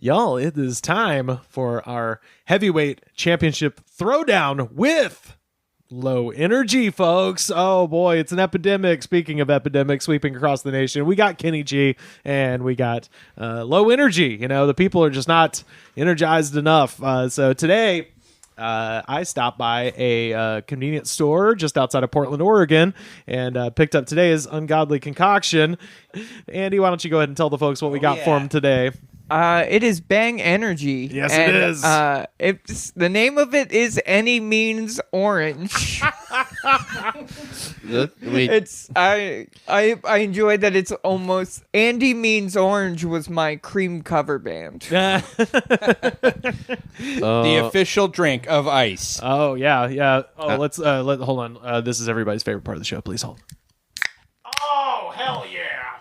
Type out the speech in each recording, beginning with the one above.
Y'all, it is time for our heavyweight championship throwdown with low energy, folks. Oh boy, it's an epidemic. Speaking of epidemic sweeping across the nation, we got Kenny G and we got low energy. You know, the people are just not energized enough. So today, I stopped by a convenience store just outside of Portland, Oregon, and picked up today's ungodly concoction. Andy, why don't you go ahead and tell the folks what we got for them today? It is Bang Energy. Yes, it is. The name of it is Any Means Orange. I enjoy that it's almost Andy Means Orange was my cream cover band. The official drink of ice. Oh yeah. Oh, let's hold on. This is everybody's favorite part of the show. Please hold. Oh hell yeah!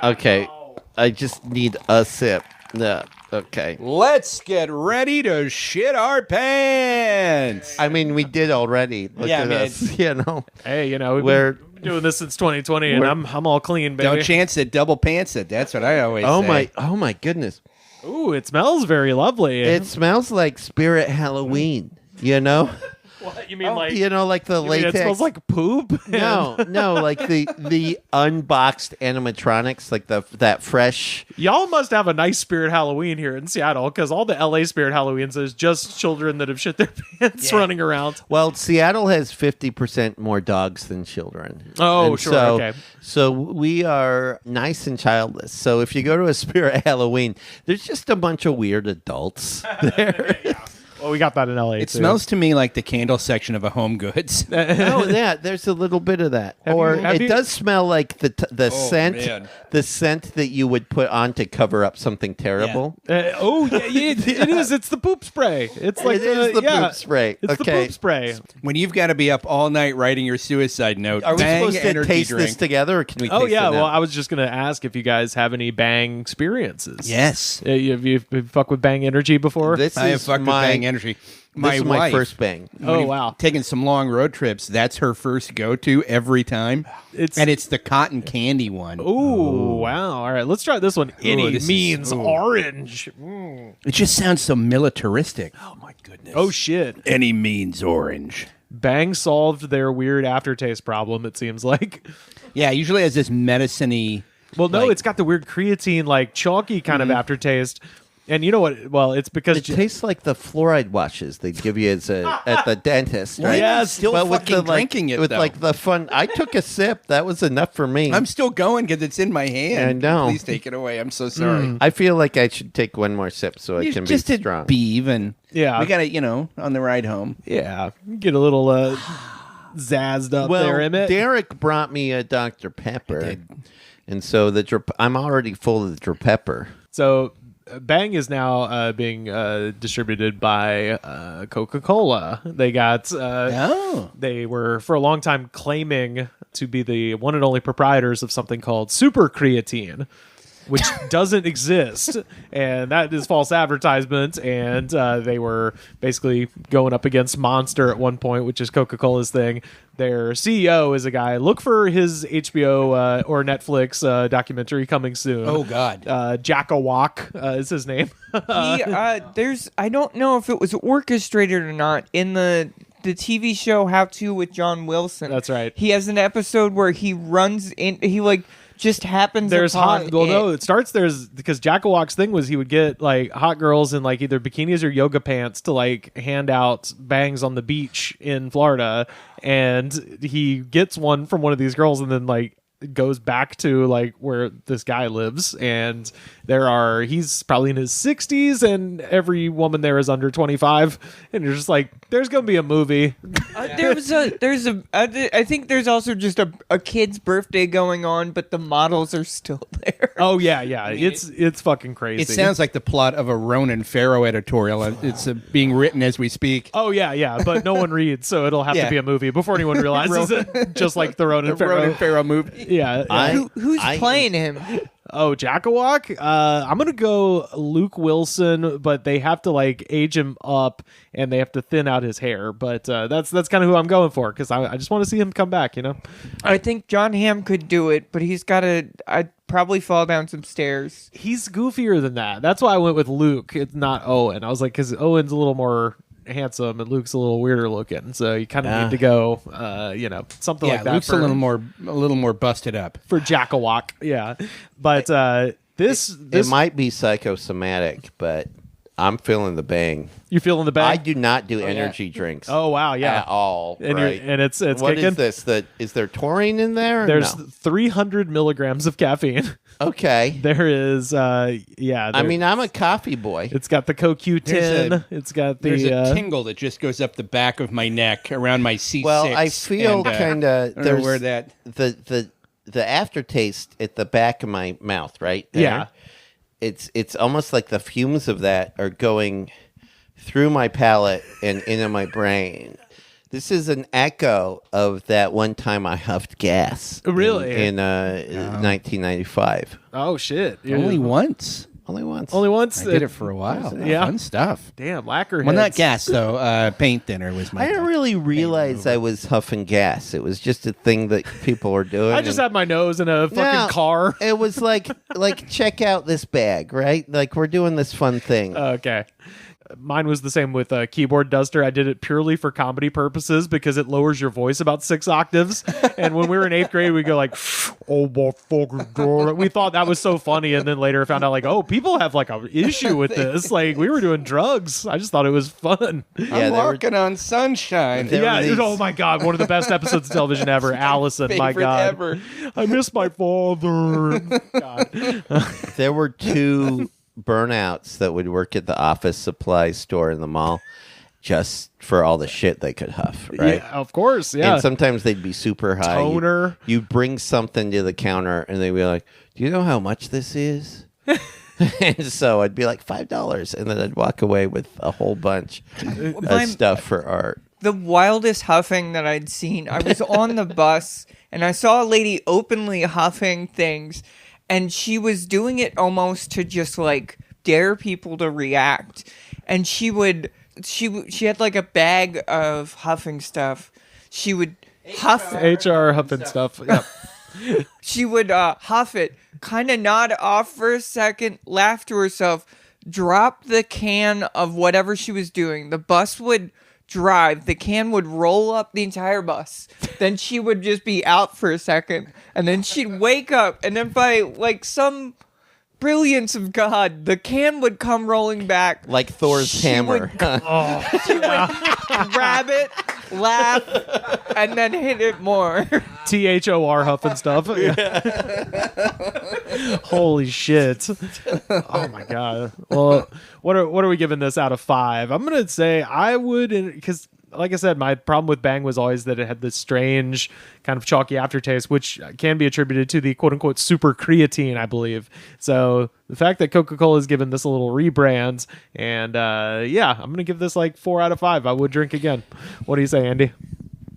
Okay. Oh. I just need a sip. Yeah. Okay. Let's get ready to shit our pants. I mean, we did already. Look at us. You know. Hey, we've We're been doing this since 2020, and I'm all clean, baby. Don't chance it, double pants it. That's what I always say. Oh my goodness. Ooh, it smells very lovely. It smells like Spirit Halloween. You know. What you mean, like like the latex. It smells like poop. No, like the unboxed animatronics, like that fresh. Y'all must have a nice Spirit Halloween here in Seattle, because all the LA Spirit Halloweens is just children that have shit their pants running around. Well, Seattle has 50% more dogs than children. Oh, and sure, okay. okay. So we are nice and childless. So if you go to a Spirit Halloween, there's just a bunch of weird adults there. Well, we got that in LA. It too. smells to me like the candle section of a Home Goods. Oh, yeah, there's a little bit of that. It does smell like the scent, man. the scent that you would put on to cover up something terrible. It is. It's the poop spray. It's like It is the poop spray. It's the poop spray. When you've got to be up all night writing your suicide note, Are we Bang supposed to energy taste drink. this together, or can we taste it Well, now? I was just going to ask if you guys have any Bang experiences. Yes. Have you fucked with Bang Energy before? I have fucked with Bang Energy. This is my wife, first Bang. Oh, wow. Taking some long road trips, that's her first go-to every time. It's the cotton candy one. Ooh, wow. All right, let's try this one. Any this is- means ooh. orange. It just sounds so militaristic. Oh, my goodness. Oh, shit. Any means orange. Bang solved their weird aftertaste problem, it seems like. Yeah, usually has this medicine-y... Well, no, like- it's got the weird creatine, like chalky kind of aftertaste. And you know what? Well, it's because It tastes like the fluoride washes they give you at the dentist, right? Yeah, still fucking drinking it, with though. like the fun. I took a sip. That was enough for me. I'm still going because it's in my hand. I know. Please take it away. I'm so sorry. I feel like I should take one more sip so I can Just be to strong. be even. Yeah. We got to, on the ride home. yeah, get a little zazzed up there, Emmett. Derek brought me a Dr. Pepper, did. and so I'm already full of the Dr. Pepper. So Bang is now being distributed by Coca-Cola. They got they were for a long time claiming to be the one and only proprietors of something called super creatine, which doesn't exist, and that is false advertisement. And they were basically going up against Monster at one point, which is Coca-Cola's thing. Their CEO is a guy. Look for his HBO or Netflix documentary coming soon. Oh, God. Jack Walk is his name. I don't know if it was orchestrated or not in the TV show How To with John Wilson. That's right. He has an episode where he runs in. He just happens. There's upon hot. Well, no, it starts because Jack Walk's thing was he would get like hot girls in like either bikinis or yoga pants to like hand out bangs on the beach in Florida, and he gets one from one of these girls, and then like goes back to like where this guy lives, and he's probably in his 60s, and every woman there is under 25, and you're just like, there's gonna be a movie. I think there's also just a kid's birthday going on, but the models are still there. Oh yeah, it's fucking crazy. It sounds like the plot of a Ronan Farrow editorial. It's being written as we speak. Oh yeah, but no one reads, so it'll have to be a movie before anyone realizes it. Just like the Ronan Farrow Farrow movie. Yeah. Who's playing him? Oh, Jack-a-Walk? I'm going to go Luke Wilson, but they have to like age him up and they have to thin out his hair. But that's kind of who I'm going for because I just want to see him come back, you know? I think John Hamm could do it, but he's got to... I'd probably fall down some stairs. He's goofier than that. That's why I went with Luke. It's not Owen. I was like, because Owen's a little more handsome and Luke's a little weirder looking. So you kind of need to go, something like that. Luke's a little more busted up for Jack-a-Walk. Yeah. But this it might be psychosomatic, but I'm feeling the bang. You feeling the bang? I do not do energy drinks. Oh wow, yeah, at all. And right? And it's what kicking? Is this? Is there taurine in there? There's no? 300 milligrams of caffeine. Okay. There is, I mean, I'm a coffee boy. It's got the CoQ10. It's got the... There's a tingle that just goes up the back of my neck around my C6. Well, I feel kind of... There's where that... The aftertaste at the back of my mouth, right? There, yeah. It's almost like the fumes of that are going through my palate and into my brain. This is an echo of that one time I huffed gas. Really? In 1995. Oh, shit. Only once? Only once. Only once? I did it for a while. Yeah. Fun stuff. Damn, lacquer Well, not heads. gas, though. Paint thinner was my... I didn't really realize I was huffing gas. It was just a thing that people were doing. I just had my nose in a fucking car. It was like check out this bag, right? Like we're doing this fun thing. Okay. Mine was the same with Keyboard Duster. I did it purely for comedy purposes because it lowers your voice about 6 octaves. And when we were in 8th grade, we go like, oh my fucking god. We thought that was so funny. And then later found out like, oh, people have like an issue with this. Like we were doing drugs. I just thought it was fun. I'm walking on sunshine. Yeah. Oh my god. One of the best episodes of television ever. Allison, my god. Ever. I miss my father. God. There were 2 burnouts that would work at the office supply store in the mall just for all the shit they could huff, right? Yeah, of course, yeah. And sometimes they'd be super high. Toner. You'd bring something to the counter and they'd be like, do you know how much this is? And so I'd be like, $5. And then I'd walk away with a whole bunch of stuff for art. The wildest huffing that I'd seen, I was on the bus and I saw a lady openly huffing things. And she was doing it almost to just like dare people to react. And she had like a bag of huffing stuff. She would huff HR huffing stuff. Yep. She would huff it, kind of nod off for a second, laugh to herself, drop the can of whatever she was doing. The bus would drive, the can would roll up the entire bus. Then she would just be out for a second, and then she'd wake up, and then by like some brilliance of God, the can would come rolling back. Like Thor's hammer. She would grab it, laugh, and then hit it more. THOR huffing stuff. Holy shit. Oh my god. Well, what are we giving this out of 5? I'm gonna say I would, because like I said, my problem with Bang was always that it had this strange kind of chalky aftertaste, which can be attributed to the quote-unquote super creatine, I believe. So the fact that Coca-Cola has given this a little rebrand, and I'm going to give this like 4 out of 5. I would drink again. What do you say, Andy?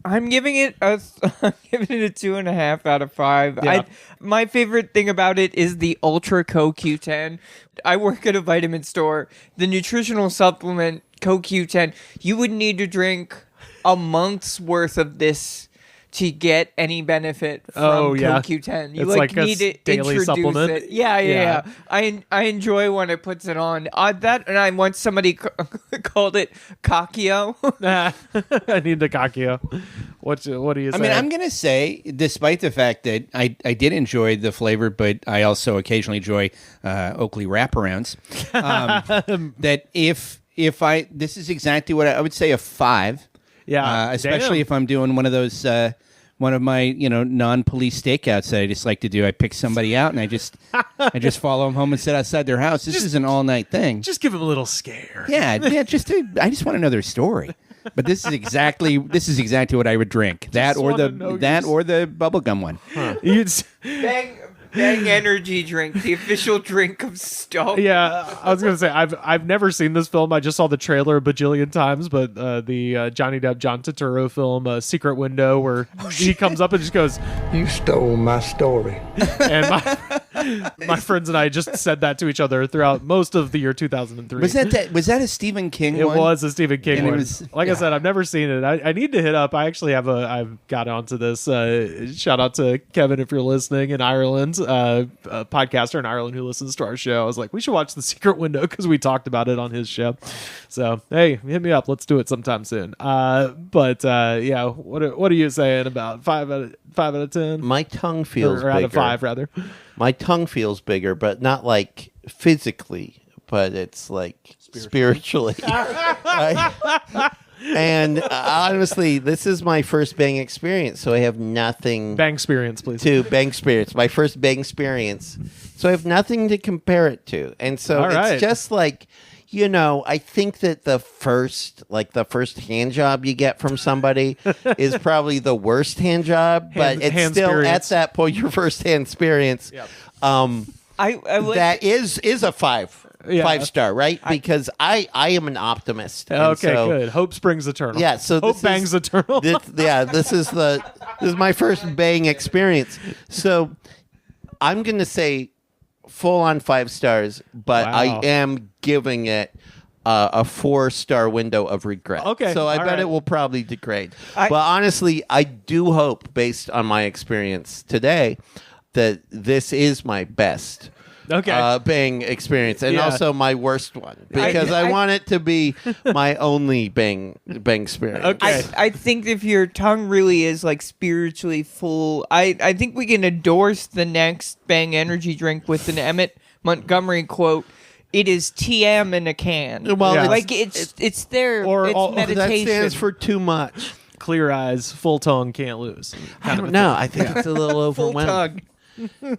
I'm giving it a 2.5 out of 5. Yeah. My favorite thing about it is the Ultra CoQ10. I work at a vitamin store. The nutritional supplement CoQ10, you would need to drink a month's worth of this to get any benefit from CoQ10. You it's like need a to daily introduce supplement. it. Yeah. I enjoy when it puts it on. That and I once somebody called it Kakio. I need the Kakio. What do you say? I mean, I'm going to say, despite the fact that I did enjoy the flavor, but I also occasionally enjoy Oakley wraparounds, that if I, this is exactly what I would say a 5. Yeah, especially if I'm doing one of those, one of my non-police stakeouts that I just like to do. I pick somebody out and I just follow them home and sit outside their house. This is an all-night thing. Just give them a little scare. Yeah. I just want to know their story. But this is exactly what I would drink. That or the bubblegum one. Huh. Bang energy drink, the official drink of Stone. Yeah, I was gonna say I've never seen this film. I just saw the trailer a bajillion times, but the Johnny Depp, John Turturro film, Secret Window, where he comes up and just goes, "You stole my story," and My friends and I just said that to each other throughout most of the year 2003. Was that a Stephen King It one? was a Stephen King And it one. was- Like I said, I've never seen it. I need to hit up. I actually I've got onto this. Shout out to Kevin if you're listening in Ireland, a podcaster in Ireland who listens to our show. I was like, we should watch The Secret Window because we talked about it on his show. So hey, hit me up. Let's do it sometime soon. Yeah, what are you saying about 5 out of 10? My tongue feels Or out bigger. of 5 rather. My tongue feels bigger, but not like physically, but it's like spiritually. And honestly, this is my first Bang experience, so I have nothing Bang experience, please. to Bang experience. My first Bang experience, so I have nothing to compare it to, and so All right. it's just like. I think that the first hand job you get from somebody is probably the worst hand job, but it's hand still experience. at that point your first hand experience. Yep. I like That is a 5-star, right? Because I am an optimist. and Okay, so- good. Hope springs eternal. Yeah, so hope this bangs is- eternal. This is my first Bang experience. So I'm gonna say full on 5 stars, but Wow. I am giving it a 4-star window of regret. Okay, so I all bet right. it will probably degrade. I- But honestly, I do hope, based on my experience today, that this is my best. Okay. Bang experience, and Yeah. also my worst one, because I want it to be my only Bang experience. Okay. I think if your tongue really is like spiritually full, I think we can endorse the next Bang energy drink with an Emmett Montgomery quote. It is TM in a can. Well, Yeah. like it's there. Or it's all- That meditation. stands for too much. Clear eyes, full tongue, can't lose. I don't know. I think it's a little Full overwhelming. tongue.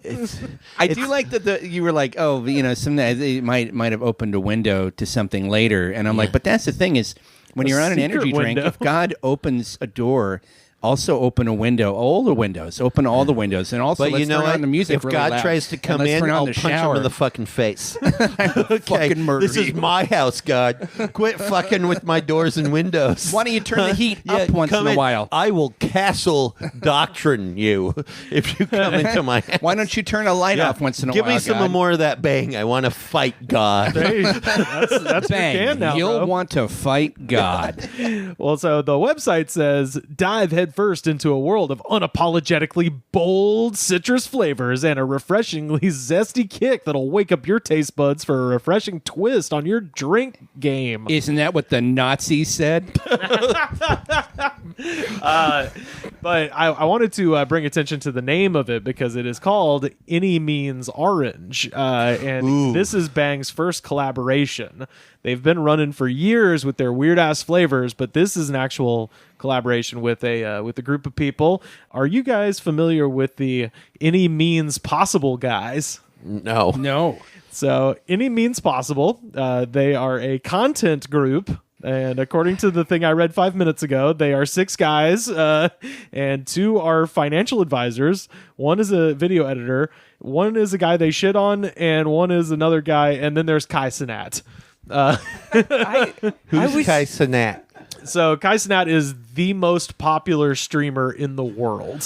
It's, I do like that you were like, oh, some it might have opened a window to something later, and I'm like, but that's the thing is when A you're on an secret energy drink, window. if God opens a door, also open a window, all the windows, open all the windows, and also but let's you know turn what? on the music. If really God loud, tries to and come let's in, turn on I'll the punch him shower. in the fucking face. Okay, fucking murder this is you. my house, God. Quit fucking with my doors and windows. Why don't you turn the heat up once come in a while? I will castle doctrine you if you come into my house. Why don't you turn a light off once in a Give while? me some God? more of that Bang. I want to fight God. Hey, that's Bang! your can now, You'll bro. want to fight God. Well, so the website says dive headfirst into a world of unapologetically bold citrus flavors and a refreshingly zesty kick that'll wake up your taste buds for a refreshing twist on your drink game. Isn't that what the Nazis said? But I wanted to bring attention to the name of it because it is called Any Means Orange. And this is Bang's first collaboration. They've been running for years with their weird ass flavors, but this is an actual collaboration with a group of people. Are you guys familiar with the Any Means Possible guys? No. No. So, Any Means Possible, they are a content group. And according to the thing I read 5 minutes ago, they are 6 guys, and 2 are financial advisors. 1 is a video editor, 1 is a guy they shit on, and 1 is another guy. And then there's Kai Cenat. Who's Kai Cenat? So Kai Cenat is the most popular streamer in the world.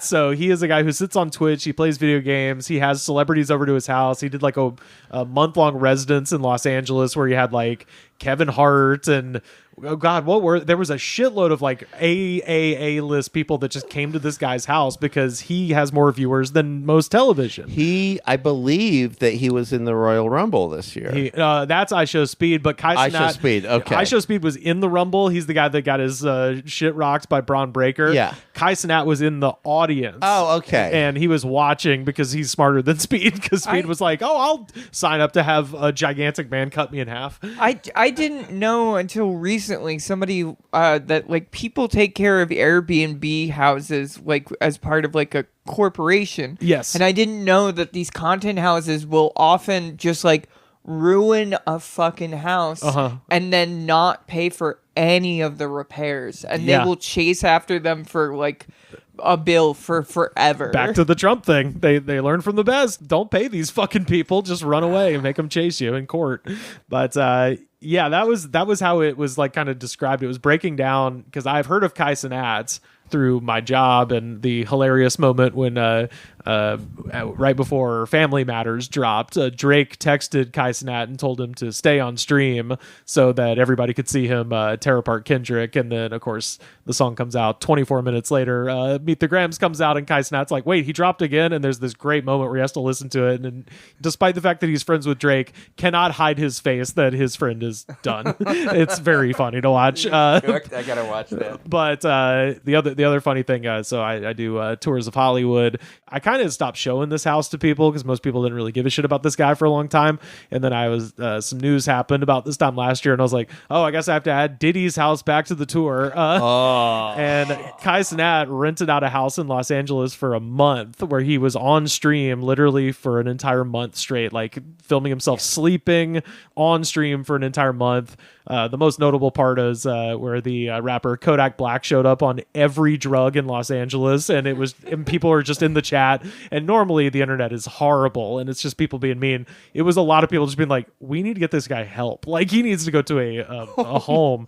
So he is a guy who sits on Twitch. He plays video games. He has celebrities over to his house. He did like a month-long residence in Los Angeles where he had like Kevin Hart and oh god, there was a shitload of like A list people that just came to this guy's house because he has more viewers than most television. I believe that he was in the Royal Rumble this year. That's I Show Speed, but Kai I Cenat, Show Speed, okay. I Show Speed was in the Rumble. He's the guy that got his shit rocked by Braun Breaker. Yeah. Kai Cenat was in the audience. Oh, okay. And he was watching because he's smarter than Speed, because Speed was like, oh, I'll sign up to have a gigantic man cut me in half. I didn't know until recently somebody that like people take care of Airbnb houses like as part of like a corporation. Yes. And I didn't know that these content houses will often just like ruin a fucking house and then not pay for any of the repairs, and Yeah. they will chase after them for like a bill for forever. Back to the Trump thing. They learn from the best. Don't pay these fucking people. Just run away and make them chase you in court. But yeah, that was how it was like kind of described. It was breaking down because I've heard of Kai Cenat through my job and the hilarious moment when right before Family Matters dropped, Drake texted Kai Cenat and told him to stay on stream so that everybody could see him tear apart Kendrick. And then, of course, the song comes out 24 minutes later. Meet the Grams comes out, and Kai Cenat's like, wait, he dropped again? And there's this great moment where he has to listen to it. And despite the fact that he's friends with Drake, cannot hide his face that his friend is done. It's very funny to watch. I gotta watch that. But the other funny thing, so I do tours of Hollywood. I kind of stopped showing this house to people because most people didn't really give a shit about this guy for a long time. And then I was some news happened about this time last year, and I was like, oh, I guess I have to add Diddy's house back to the tour. And Kai Cenat rented out a house in Los Angeles for a month where he was on stream literally for an entire month straight, like filming himself sleeping on stream for an entire month. The most notable part is where the rapper Kodak Black showed up on every drug in Los Angeles, and people are just in the chat. And normally the internet is horrible, and it's just people being mean. It was a lot of people just being like, "We need to get this guy help. Like he needs to go to a home."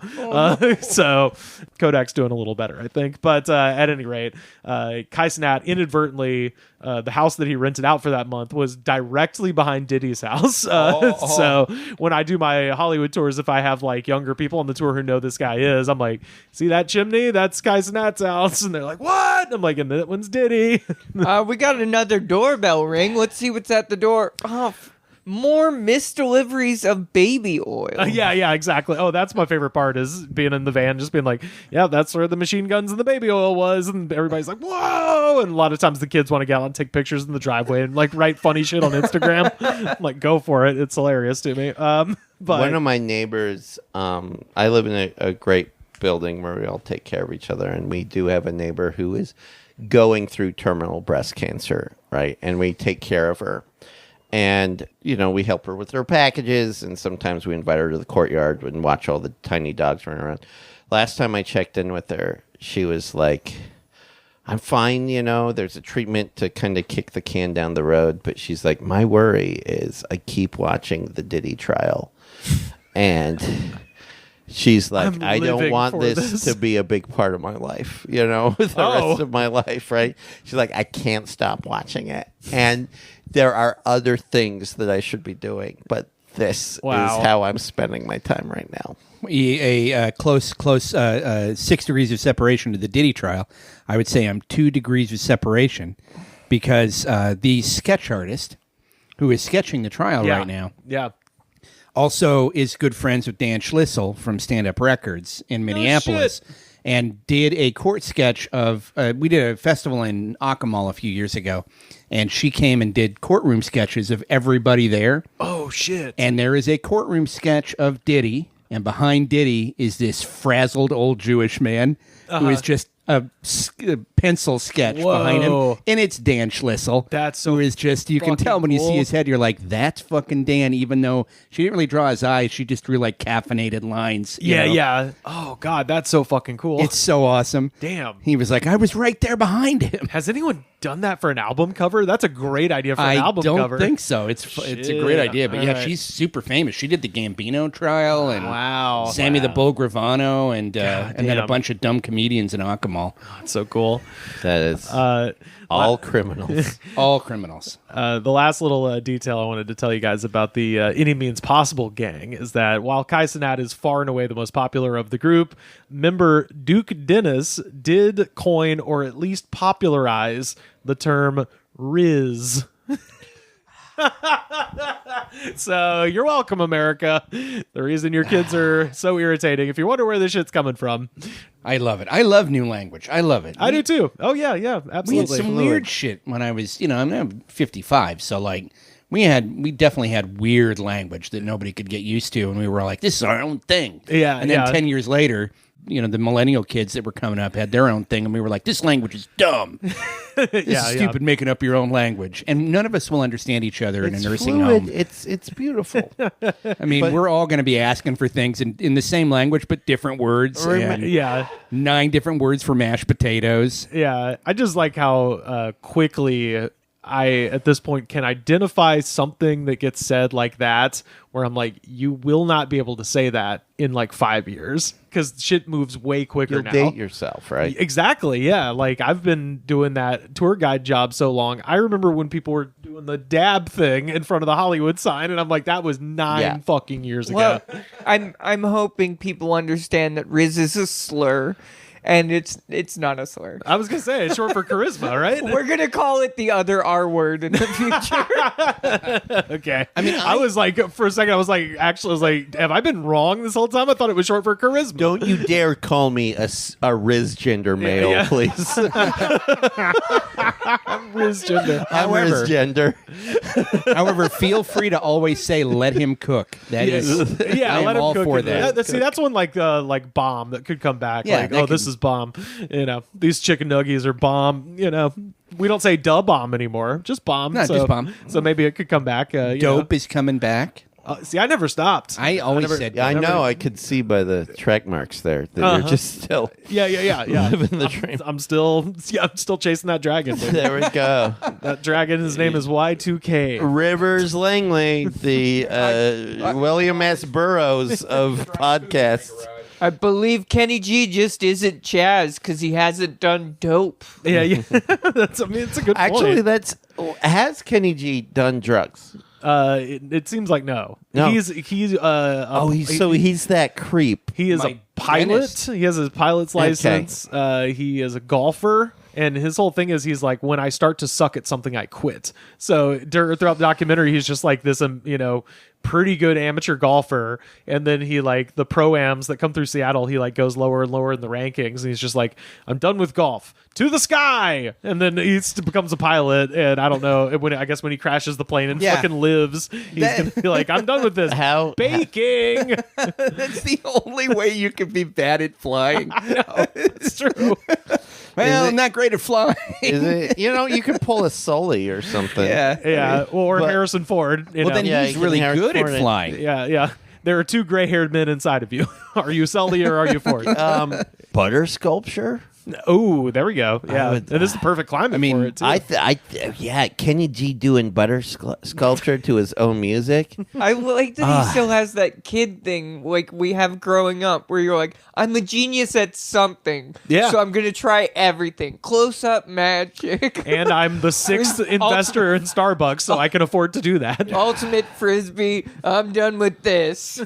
So Kodak's doing a little better, I think. But at any rate, Kai Cenat inadvertently. The house that he rented out for that month was directly behind Diddy's house. So when I do my Hollywood tours, if I have like younger people on the tour who know this guy is, I'm like, see that chimney? That's Kai Cenat's house. And they're like, what? I'm like, and that one's Diddy. We got another doorbell ring. Let's see what's at the door. Oh, more misdeliveries of baby oil. Yeah, exactly. Oh, that's my favorite part is being in the van, just being like, yeah, that's where the machine guns and the baby oil was. And everybody's like, whoa. And a lot of times the kids want to get out and take pictures in the driveway and like write funny shit on Instagram. I'm like, go for it. It's hilarious to me. But one of my neighbors, I live in a great building where we all take care of each other. And we do have a neighbor who is going through terminal breast cancer, right? And we take care of her. And, we help her with her packages, and sometimes we invite her to the courtyard and watch all the tiny dogs run around. Last time I checked in with her, she was like, I'm fine, there's a treatment to kind of kick the can down the road. But she's like, my worry is I keep watching the Diddy trial. And she's like, I don't want this to be a big part of my life, the rest of my life, right? She's like, I can't stop watching it. And there are other things that I should be doing, but this is how I'm spending my time right now. A close 6 degrees of separation to the Diddy trial. I would say I'm 2 degrees of separation because the sketch artist who is sketching the trial right now also is good friends with Dan Schlissel from Stand Up Records in Minneapolis. And did a court sketch of, we did a festival in Acapulco a few years ago, and she came and did courtroom sketches of everybody there. Oh, shit. And there is a courtroom sketch of Diddy, and behind Diddy is this frazzled old Jewish man who is just a pencil sketch behind him, and it's Dan Schlissel. That's so who is just, you can tell when you see his head, you're like, that's fucking Dan, even though she didn't really draw his eyes, she just drew like caffeinated lines. Yeah. Oh, God, that's so fucking cool. It's so awesome. Damn. He was like, I was right there behind him. Has anyone done that for an album cover? That's a great idea for an album cover. I don't think so. It's a great idea, but she's super famous. She did the Gambino trial and Sammy the Bull Gravano and then a bunch of dumb comedians in Acapulco. Oh, it's so cool. That is all criminals. All criminals. The last little detail I wanted to tell you guys about the Any Means Possible gang is that while Kai Cenat is far and away the most popular of the group, member Duke Dennis did coin or at least popularize the term Riz. So you're welcome, America. The reason your kids are so irritating, if you wonder where this shit's coming from. I love it. I love new language. I love it. I do too. Oh yeah, absolutely. We had some weird shit when I was, I'm 55, so like we definitely had weird language that nobody could get used to, and we were like, this is our own thing. Yeah. And then 10 years later, the millennial kids that were coming up had their own thing, and we were like, this language is dumb. This is stupid making up your own language. And none of us will understand each other in a nursing home. It's beautiful. I mean, we're all going to be asking for things in the same language, but different words. And 9 different words for mashed potatoes. Yeah. I just like how quickly I at this point can identify something that gets said like that where I'm like, you will not be able to say that in like 5 years because shit moves way quicker You'll now. date yourself, right? Exactly. Yeah. Like I've been doing that tour guide job so long. I remember when people were doing the dab thing in front of the Hollywood sign, and I'm like, that was 9 fucking years Well, ago. I'm hoping people understand that Riz is a slur, and it's not a slur. I was gonna say it's short for charisma, right? We're gonna call it the other R word in the future. Okay. I mean, I was like, for a second, I was like, have I been wrong this whole time? I thought it was short for charisma. Don't you dare call me a Riz gender male, yeah. please. Riz gender. I'm Riz gender. However, feel free to always say, "Let him cook." That is, Yeah, I am let him all cook for it. that. See, that's one like bomb that could come back. Yeah, like, that this could- is bomb. These chicken nuggies are bomb. We don't say da bomb anymore. Just bomb. No, so, just bomb. So maybe it could come back. Dope is coming back. See, I never stopped. I always said, Yeah, I dope. know. I could see by the track marks there that you're just still Yeah. living the dream. I'm still chasing that dragon. dude. There we go. That dragon, his name is Y2K. Rivers Langley, the William S. Burroughs of podcasts. I believe Kenny G just isn't Chaz because he hasn't done dope. Yeah. It's a good Actually, point. has Kenny G done drugs? It seems like no. No. He's He's that creep. He is My a pilot. goodness. He has his pilot's license. He is a golfer. And his whole thing is he's like, when I start to suck at something, I quit. So throughout the documentary, he's just like this, pretty good amateur golfer. And then he like the pro-ams that come through Seattle, he like goes lower and lower in the rankings. And he's just like, I'm done with golf. To the sky. And then he becomes a pilot. And I don't know, I guess when he crashes the plane and Yeah. fucking lives, he's going to be like, I'm done with this. Baking. That's the only way you can be bad at flying. It's true. Well, Is it- I'm not great at flying. Is it? You could pull a Sully or something. Yeah. Or But- Harrison Ford. Well, then Yeah, he's you can really Harrison good Ford at it. flying. Yeah. There are 2 gray-haired men inside of you. Are you Sully or are you Ford? Butter sculpture. Oh, there we go. Yeah, would- it is the perfect climate for it too. Kenny G doing butter sculpture to his own music. I like that he still has that kid thing like we have growing up where you're like, I'm a genius at something. Yeah. So I'm going to try everything. Close up magic. And I'm the 6th investor in Starbucks, so I can afford to do that. Ultimate Frisbee. I'm done with this.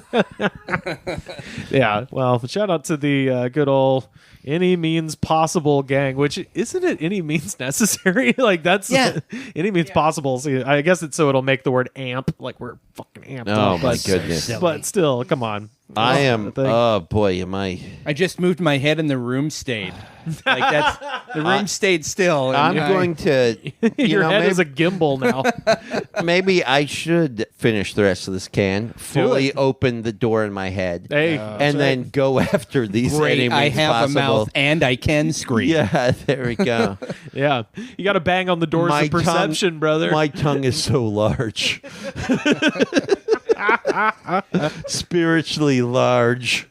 Yeah. Well, shout out to the good old Any Means Possible gang, which isn't it any means necessary? Like that's any means possible. So I guess it's so it'll make the word amp like we're fucking amped Oh up. my but, goodness! But still, come on. I am. thing. Oh boy, am I? I just moved my head and the room stayed. Like that's the room stayed still. and I'm I- going to. Your head maybe, is a gimbal now. maybe I should finish the rest of this can. Fully open the door in my head, Hey, and then go after these. Great. Any I means have possible. a mouth and I can scream. Yeah, there we go. yeah, you got to bang on the doors of perception, brother. My tongue is so large. Spiritually large.